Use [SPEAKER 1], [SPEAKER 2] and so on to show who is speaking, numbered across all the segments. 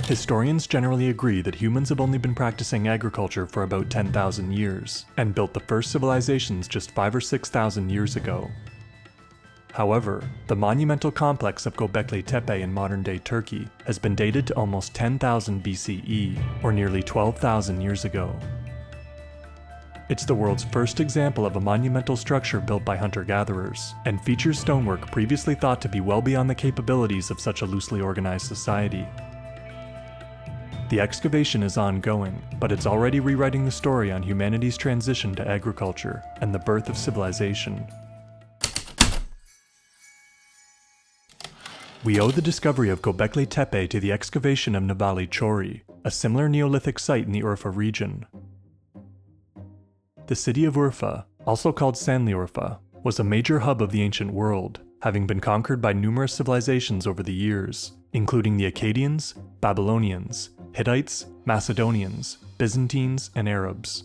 [SPEAKER 1] Historians generally agree that humans have only been practicing agriculture for about 10,000 years, and built the first civilizations just 5,000 or 6,000 years ago. However, the monumental complex of Göbekli Tepe in modern-day Turkey has been dated to almost 10,000 BCE, or nearly 12,000 years ago. It's the world's first example of a monumental structure built by hunter-gatherers, and features stonework previously thought to be well beyond the capabilities of such a loosely organized society. The excavation is ongoing, but it's already rewriting the story on humanity's transition to agriculture and the birth of civilization. We owe the discovery of Göbekli Tepe to the excavation of Navali Chori, a similar Neolithic site in the Urfa region. The city of Urfa, also called Sanliurfa, was a major hub of the ancient world, having been conquered by numerous civilizations over the years, including the Akkadians, Babylonians, Hittites, Macedonians, Byzantines, and Arabs.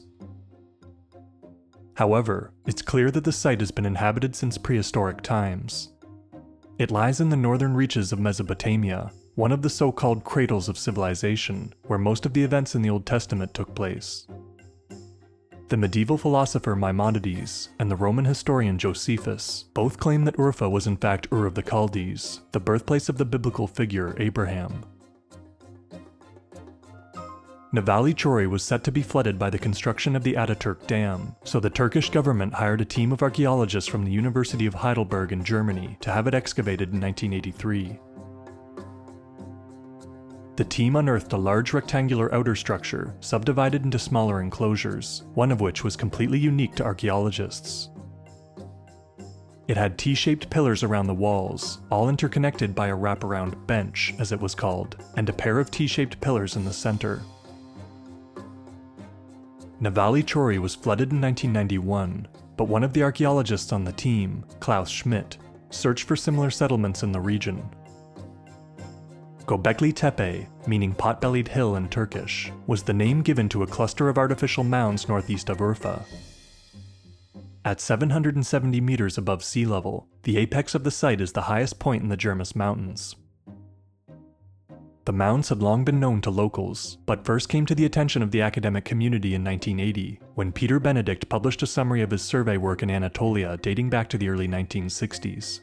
[SPEAKER 1] However, it's clear that the site has been inhabited since prehistoric times. It lies in the northern reaches of Mesopotamia, one of the so-called cradles of civilization, where most of the events in the Old Testament took place. The medieval philosopher Maimonides and the Roman historian Josephus both claim that Urfa was in fact Ur of the Chaldees, the birthplace of the biblical figure Abraham. Navali Chori was set to be flooded by the construction of the Ataturk Dam, so the Turkish government hired a team of archaeologists from the University of Heidelberg in Germany to have it excavated in 1983. The team unearthed a large rectangular outer structure, subdivided into smaller enclosures, one of which was completely unique to archaeologists. It had T-shaped pillars around the walls, all interconnected by a wraparound bench, as it was called, and a pair of T-shaped pillars in the center. Navali Chori was flooded in 1991, but one of the archaeologists on the team, Klaus Schmidt, searched for similar settlements in the region. Göbekli Tepe, meaning pot-bellied hill in Turkish, was the name given to a cluster of artificial mounds northeast of Urfa. At 770 meters above sea level, the apex of the site is the highest point in the Jurmas Mountains. The mounds had long been known to locals, but first came to the attention of the academic community in 1980, when Peter Benedict published a summary of his survey work in Anatolia dating back to the early 1960s.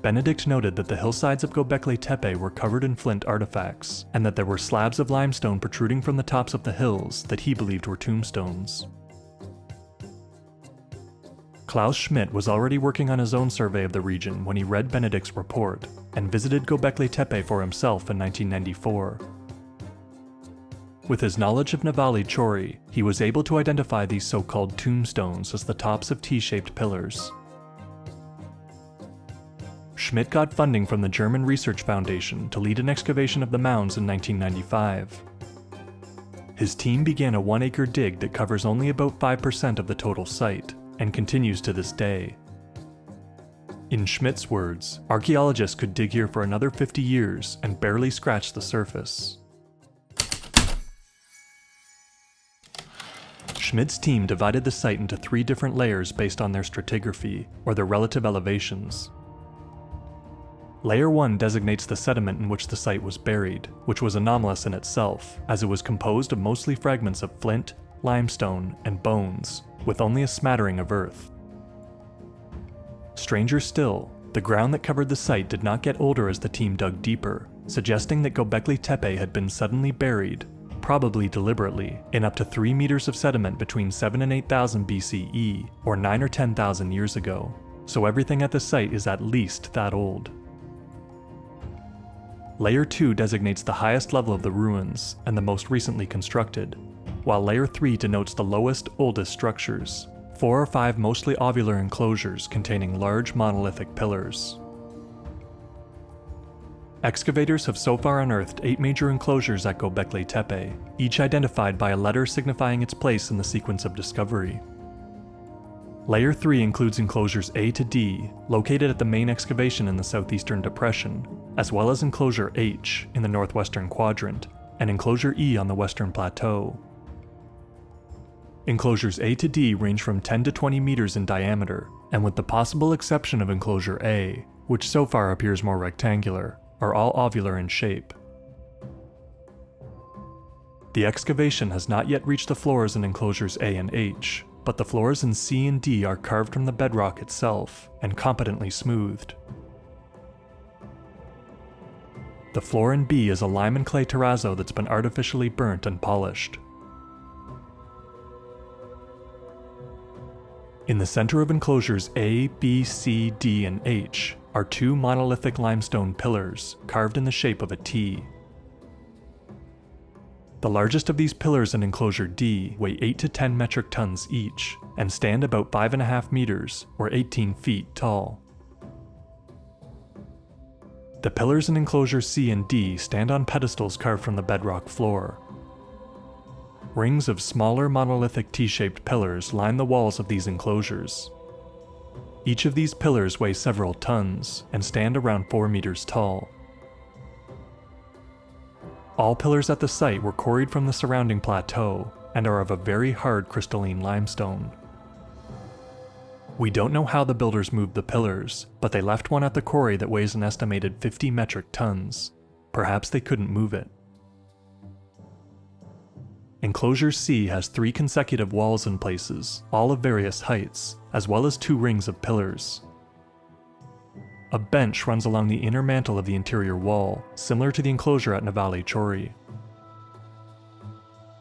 [SPEAKER 1] Benedict noted that the hillsides of Göbekli Tepe were covered in flint artifacts, and that there were slabs of limestone protruding from the tops of the hills that he believed were tombstones. Klaus Schmidt was already working on his own survey of the region when he read Benedict's report, and visited Göbekli Tepe for himself in 1994. With his knowledge of Navali Chori, he was able to identify these so-called tombstones as the tops of T-shaped pillars. Schmidt got funding from the German Research Foundation to lead an excavation of the mounds in 1995. His team began a 1-acre dig that covers only about 5% of the total site, and continues to this day. In Schmidt's words, archaeologists could dig here for another 50 years and barely scratch the surface. Schmidt's team divided the site into 3 different layers based on their stratigraphy, or their relative elevations. Layer 1 designates the sediment in which the site was buried, which was anomalous in itself, as it was composed of mostly fragments of flint, limestone, and bones, with only a smattering of earth. Stranger still, the ground that covered the site did not get older as the team dug deeper, suggesting that Göbekli Tepe had been suddenly buried, probably deliberately, in up to 3 meters of sediment between 7 and 8,000 BCE, or 9 or 10,000 years ago, so everything at the site is at least that old. Layer 2 designates the highest level of the ruins, and the most recently constructed, while Layer 3 denotes the lowest, oldest structures, 4 or 5 mostly ovular enclosures containing large monolithic pillars. Excavators have so far unearthed 8 major enclosures at Göbekli Tepe, each identified by a letter signifying its place in the sequence of discovery. Layer 3 includes enclosures A to D, located at the main excavation in the southeastern depression, as well as enclosure H in the northwestern quadrant, and enclosure E on the western plateau. Enclosures A to D range from 10 to 20 meters in diameter, and with the possible exception of enclosure A, which so far appears more rectangular, are all ovular in shape. The excavation has not yet reached the floors in enclosures A and H, but the floors in C and D are carved from the bedrock itself and competently smoothed. The floor in B is a lime and clay terrazzo that's been artificially burnt and polished. In the center of enclosures A, B, C, D, and H are two monolithic limestone pillars carved in the shape of a T. The largest of these pillars in enclosure D weigh 8 to 10 metric tons each and stand about 5.5 meters or 18 feet tall. The pillars in enclosure C and D stand on pedestals carved from the bedrock floor. Rings of smaller monolithic T-shaped pillars line the walls of these enclosures. Each of these pillars weigh several tons and stand around 4 meters tall. All pillars at the site were quarried from the surrounding plateau and are of a very hard crystalline limestone. We don't know how the builders moved the pillars, but they left one at the quarry that weighs an estimated 50 metric tons. Perhaps they couldn't move it. Enclosure C has 3 consecutive walls in places, all of various heights, as well as 2 rings of pillars. A bench runs along the inner mantle of the interior wall, similar to the enclosure at Navale Chori.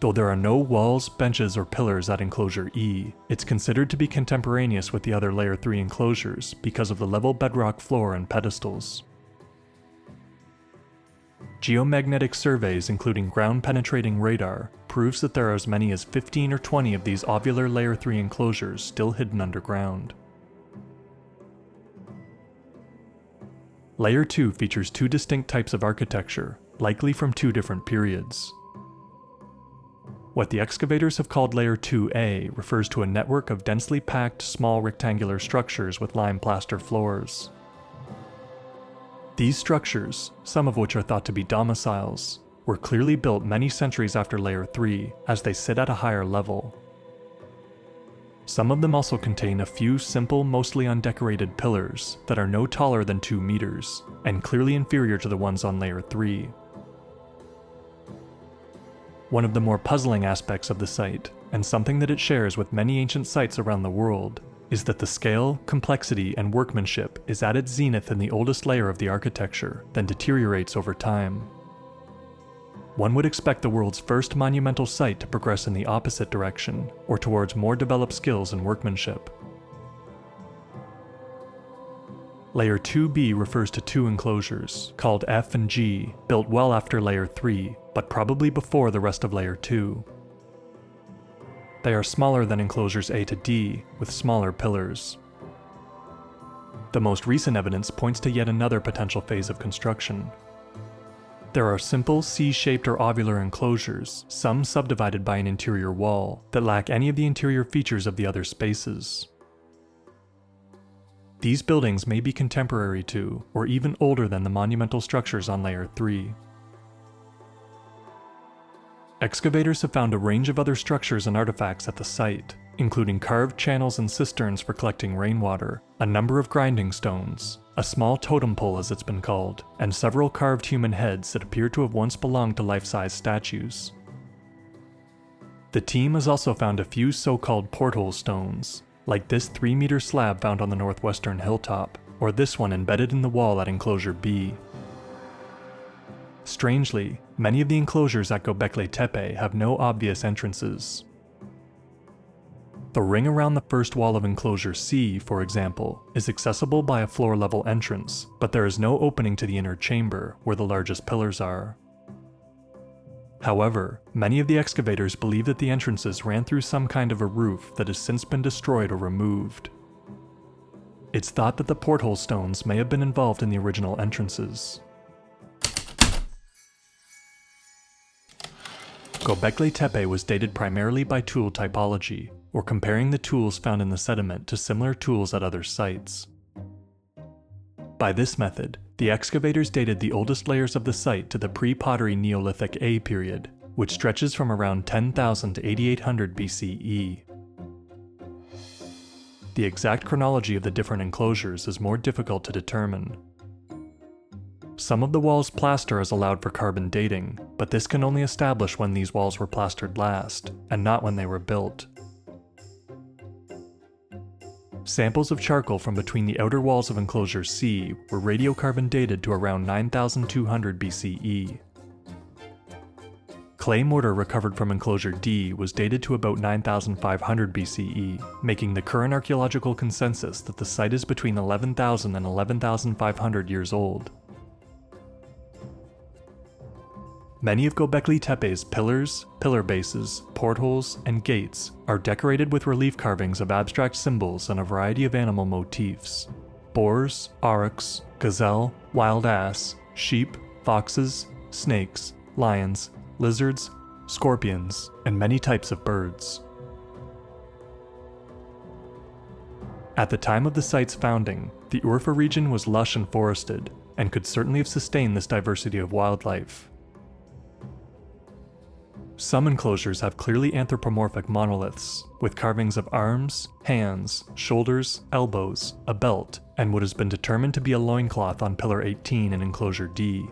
[SPEAKER 1] Though there are no walls, benches, or pillars at enclosure E, it's considered to be contemporaneous with the other layer 3 enclosures because of the level bedrock floor and pedestals. Geomagnetic surveys including ground-penetrating radar proves that there are as many as 15 or 20 of these ovular layer 3 enclosures still hidden underground. Layer 2 features 2 distinct types of architecture, likely from 2 different periods. What the excavators have called Layer 2A refers to a network of densely packed small rectangular structures with lime plaster floors. These structures, some of which are thought to be domiciles, were clearly built many centuries after Layer 3, as they sit at a higher level. Some of them also contain a few simple, mostly undecorated pillars that are no taller than 2 meters, and clearly inferior to the ones on Layer 3. One of the more puzzling aspects of the site, and something that it shares with many ancient sites around the world, is that the scale, complexity, and workmanship is at its zenith in the oldest layer of the architecture, then deteriorates over time. One would expect the world's first monumental site to progress in the opposite direction, or towards more developed skills and workmanship. Layer 2B refers to 2 enclosures, called F and G, built well after Layer 3, but probably before the rest of Layer 2. They are smaller than enclosures A to D, with smaller pillars. The most recent evidence points to yet another potential phase of construction. There are simple C-shaped or ovular enclosures, some subdivided by an interior wall, that lack any of the interior features of the other spaces. These buildings may be contemporary to, or even older than the monumental structures on Layer 3. Excavators have found a range of other structures and artifacts at the site, including carved channels and cisterns for collecting rainwater, a number of grinding stones, a small totem pole as it's been called, and several carved human heads that appear to have once belonged to life-size statues. The team has also found a few so-called porthole stones, like this 3-meter slab found on the northwestern hilltop, or this one embedded in the wall at enclosure B. Strangely, many of the enclosures at Göbekli Tepe have no obvious entrances. The ring around the first wall of enclosure C, for example, is accessible by a floor-level entrance, but there is no opening to the inner chamber, where the largest pillars are. However, many of the excavators believe that the entrances ran through some kind of a roof that has since been destroyed or removed. It's thought that the porthole stones may have been involved in the original entrances. Göbekli Tepe was dated primarily by tool typology, or comparing the tools found in the sediment to similar tools at other sites. By this method, the excavators dated the oldest layers of the site to the pre-pottery Neolithic A period, which stretches from around 10,000 to 8800 BCE. The exact chronology of the different enclosures is more difficult to determine. Some of the walls' plaster is allowed for carbon dating, but this can only establish when these walls were plastered last, and not when they were built. Samples of charcoal from between the outer walls of enclosure C were radiocarbon dated to around 9200 BCE. Clay mortar recovered from enclosure D was dated to about 9500 BCE, making the current archaeological consensus that the site is between 11,000 and 11,500 years old. Many of Göbekli Tepe's pillars, pillar bases, portholes, and gates are decorated with relief carvings of abstract symbols and a variety of animal motifs: boars, aurochs, gazelle, wild ass, sheep, foxes, snakes, lions, lizards, scorpions, and many types of birds. At the time of the site's founding, the Urfa region was lush and forested, and could certainly have sustained this diversity of wildlife. Some enclosures have clearly anthropomorphic monoliths, with carvings of arms, hands, shoulders, elbows, a belt, and what has been determined to be a loincloth on Pillar 18 in enclosure D.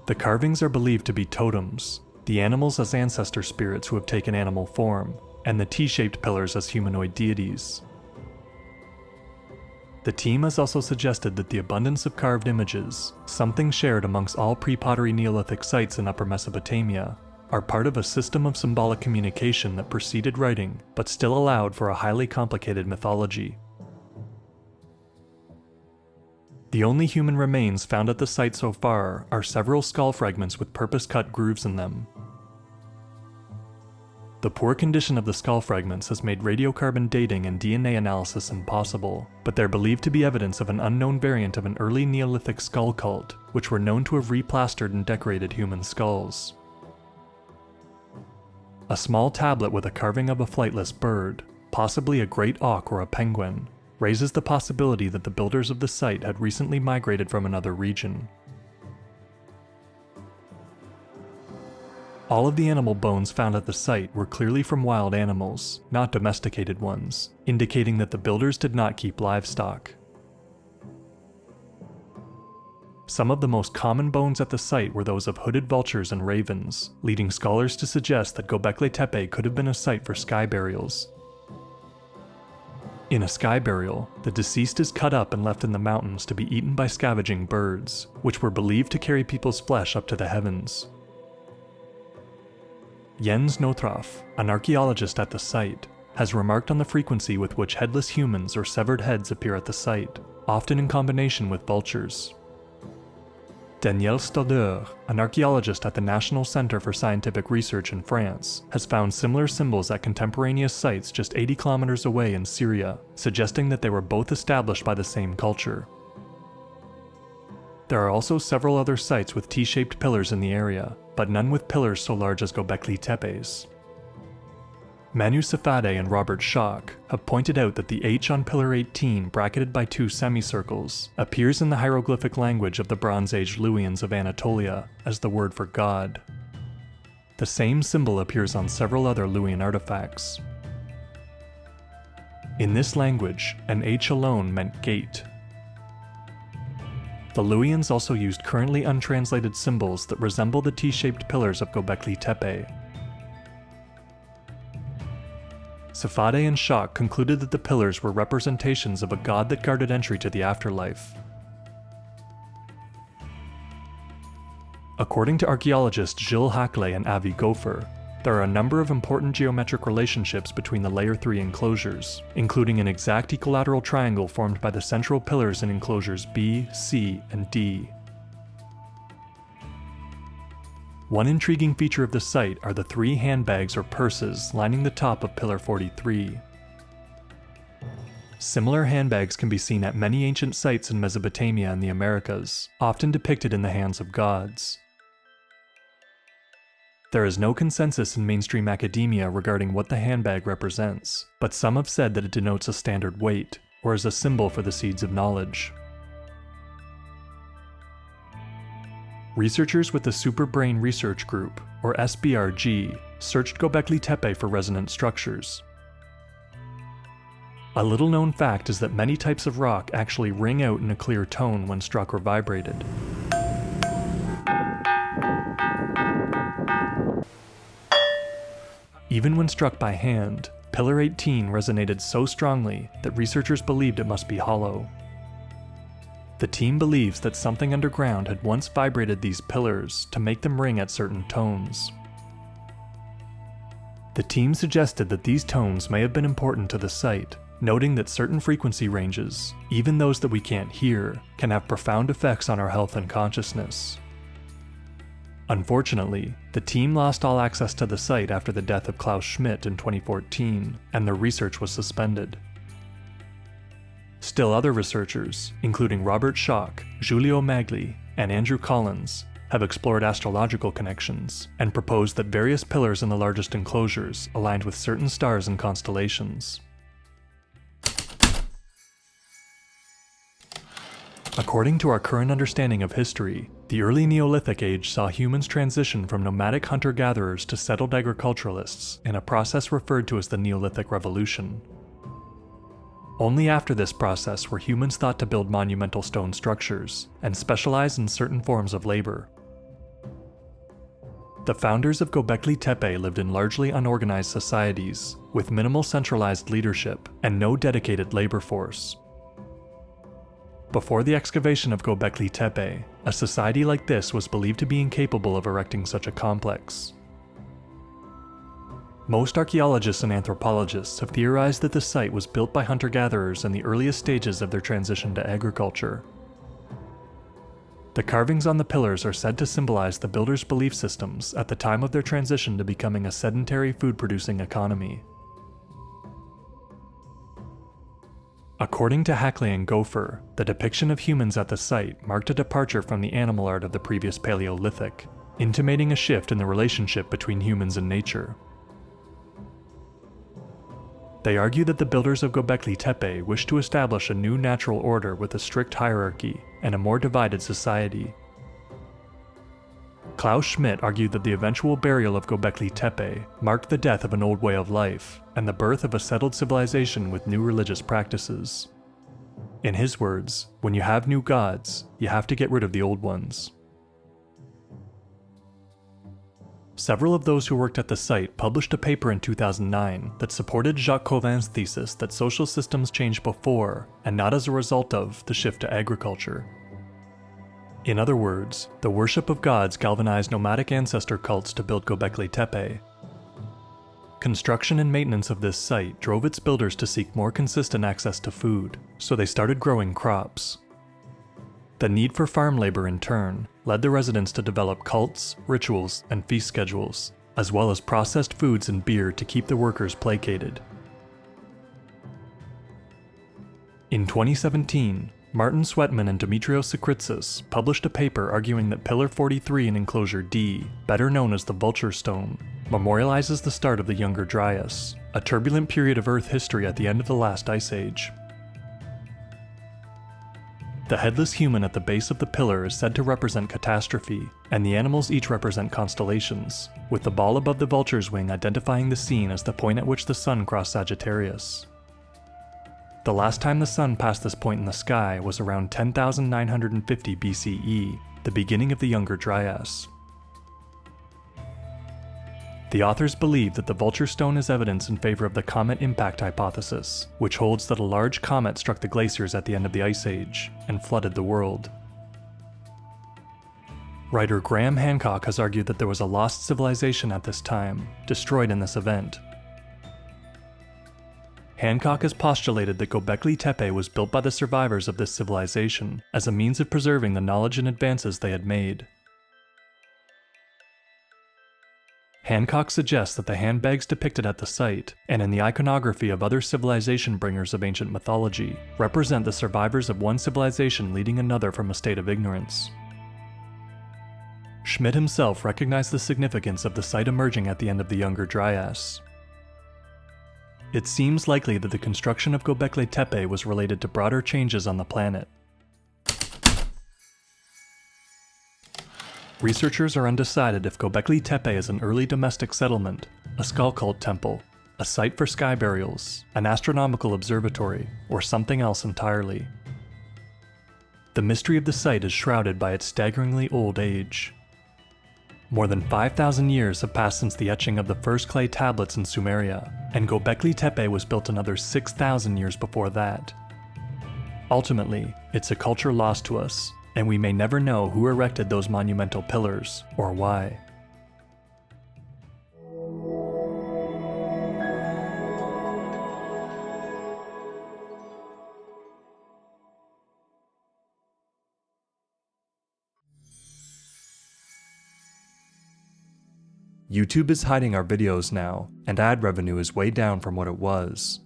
[SPEAKER 1] The carvings are believed to be totems, the animals as ancestor spirits who have taken animal form, and the T-shaped pillars as humanoid deities. The team has also suggested that the abundance of carved images, something shared amongst all pre-pottery Neolithic sites in Upper Mesopotamia, are part of a system of symbolic communication that preceded writing, but still allowed for a highly complicated mythology. The only human remains found at the site so far are several skull fragments with purpose-cut grooves in them. The poor condition of the skull fragments has made radiocarbon dating and DNA analysis impossible, but they're believed to be evidence of an unknown variant of an early Neolithic skull cult, which were known to have replastered and decorated human skulls. A small tablet with a carving of a flightless bird, possibly a great auk or a penguin, raises the possibility that the builders of the site had recently migrated from another region. All of the animal bones found at the site were clearly from wild animals, not domesticated ones, indicating that the builders did not keep livestock. Some of the most common bones at the site were those of hooded vultures and ravens, leading scholars to suggest that Göbekli Tepe could have been a site for sky burials. In a sky burial, the deceased is cut up and left in the mountains to be eaten by scavenging birds, which were believed to carry people's flesh up to the heavens. Jens Nothroff, an archaeologist at the site, has remarked on the frequency with which headless humans or severed heads appear at the site, often in combination with vultures. Daniel Stauder, an archaeologist at the National Center for Scientific Research in France, has found similar symbols at contemporaneous sites just 80 kilometers away in Syria, suggesting that they were both established by the same culture. There are also several other sites with T-shaped pillars in the area, but none with pillars so large as Göbekli Tepe's. Manu Safade and Robert Schock have pointed out that the H on Pillar 18 bracketed by two semicircles appears in the hieroglyphic language of the Bronze Age Luwians of Anatolia as the word for God. The same symbol appears on several other Luwian artifacts. In this language, an H alone meant gate. The Luwians also used currently untranslated symbols that resemble the T-shaped pillars of Göbekli Tepe. Safade and Schock concluded that the pillars were representations of a god that guarded entry to the afterlife. According to archaeologists Gilles Hackley and Avi Gopher, there are a number of important geometric relationships between the Layer 3 enclosures, including an exact equilateral triangle formed by the central pillars in enclosures B, C, and D. One intriguing feature of the site are the 3 handbags or purses lining the top of Pillar 43. Similar handbags can be seen at many ancient sites in Mesopotamia and the Americas, often depicted in the hands of gods. There is no consensus in mainstream academia regarding what the handbag represents, but some have said that it denotes a standard weight, or is a symbol for the seeds of knowledge. Researchers with the Superbrain Research Group, or SBRG, searched Göbekli Tepe for resonant structures. A little known fact is that many types of rock actually ring out in a clear tone when struck or vibrated. Even when struck by hand, Pillar 18 resonated so strongly that researchers believed it must be hollow. The team believes that something underground had once vibrated these pillars to make them ring at certain tones. The team suggested that these tones may have been important to the site, noting that certain frequency ranges, even those that we can't hear, can have profound effects on our health and consciousness. Unfortunately, the team lost all access to the site after the death of Klaus Schmidt in 2014, and their research was suspended. Still, other researchers, including Robert Schock, Giulio Magli, and Andrew Collins, have explored astrological connections and proposed that various pillars in the largest enclosures aligned with certain stars and constellations. According to our current understanding of history, the early Neolithic age saw humans transition from nomadic hunter-gatherers to settled agriculturalists in a process referred to as the Neolithic Revolution. Only after this process were humans thought to build monumental stone structures and specialize in certain forms of labor. The founders of Göbekli Tepe lived in largely unorganized societies, with minimal centralized leadership and no dedicated labor force. Before the excavation of Göbekli Tepe, a society like this was believed to be incapable of erecting such a complex. Most archaeologists and anthropologists have theorized that the site was built by hunter-gatherers in the earliest stages of their transition to agriculture. The carvings on the pillars are said to symbolize the builders' belief systems at the time of their transition to becoming a sedentary food-producing economy. According to Hackley and Gopher, the depiction of humans at the site marked a departure from the animal art of the previous Paleolithic, intimating a shift in the relationship between humans and nature. They argue that the builders of Göbekli Tepe wished to establish a new natural order with a strict hierarchy and a more divided society. Klaus Schmidt argued that the eventual burial of Göbekli Tepe marked the death of an old way of life and the birth of a settled civilization with new religious practices. In his words, when you have new gods, you have to get rid of the old ones. Several of those who worked at the site published a paper in 2009 that supported Jacques Cauvin's thesis that social systems change before, and not as a result of, the shift to agriculture. In other words, the worship of gods galvanized nomadic ancestor cults to build Göbekli Tepe. Construction and maintenance of this site drove its builders to seek more consistent access to food, so they started growing crops. The need for farm labor in turn led the residents to develop cults, rituals, and feast schedules, as well as processed foods and beer to keep the workers placated. In 2017, Martin Sweatman and Dimitrios Sakritsis published a paper arguing that Pillar 43 in Enclosure D, better known as the Vulture Stone, memorializes the start of the Younger Dryas, a turbulent period of Earth history at the end of the last ice age. The headless human at the base of the pillar is said to represent catastrophe, and the animals each represent constellations, with the ball above the vulture's wing identifying the scene as the point at which the sun crossed Sagittarius. The last time the sun passed this point in the sky was around 10,950 BCE, the beginning of the Younger Dryas. The authors believe that the Vulture Stone is evidence in favor of the comet impact hypothesis, which holds that a large comet struck the glaciers at the end of the Ice Age and flooded the world. Writer Graham Hancock has argued that there was a lost civilization at this time, destroyed in this event. Hancock has postulated that Göbekli Tepe was built by the survivors of this civilization as a means of preserving the knowledge and advances they had made. Hancock suggests that the handbags depicted at the site, and in the iconography of other civilization bringers of ancient mythology, represent the survivors of one civilization leading another from a state of ignorance. Schmidt himself recognized the significance of the site emerging at the end of the Younger Dryas. It seems likely that the construction of Göbekli Tepe was related to broader changes on the planet. Researchers are undecided if Göbekli Tepe is an early domestic settlement, a skull cult temple, a site for sky burials, an astronomical observatory, or something else entirely. The mystery of the site is shrouded by its staggeringly old age. More than 5,000 years have passed since the etching of the first clay tablets in Sumeria, and Göbekli Tepe was built another 6,000 years before that. Ultimately, it's a culture lost to us, and we may never know who erected those monumental pillars, or why. YouTube is hiding our videos now, and ad revenue is way down from what it was.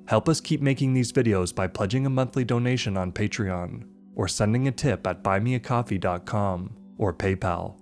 [SPEAKER 1] Help us keep making these videos by pledging a monthly donation on Patreon, or sending a tip at buymeacoffee.com or PayPal.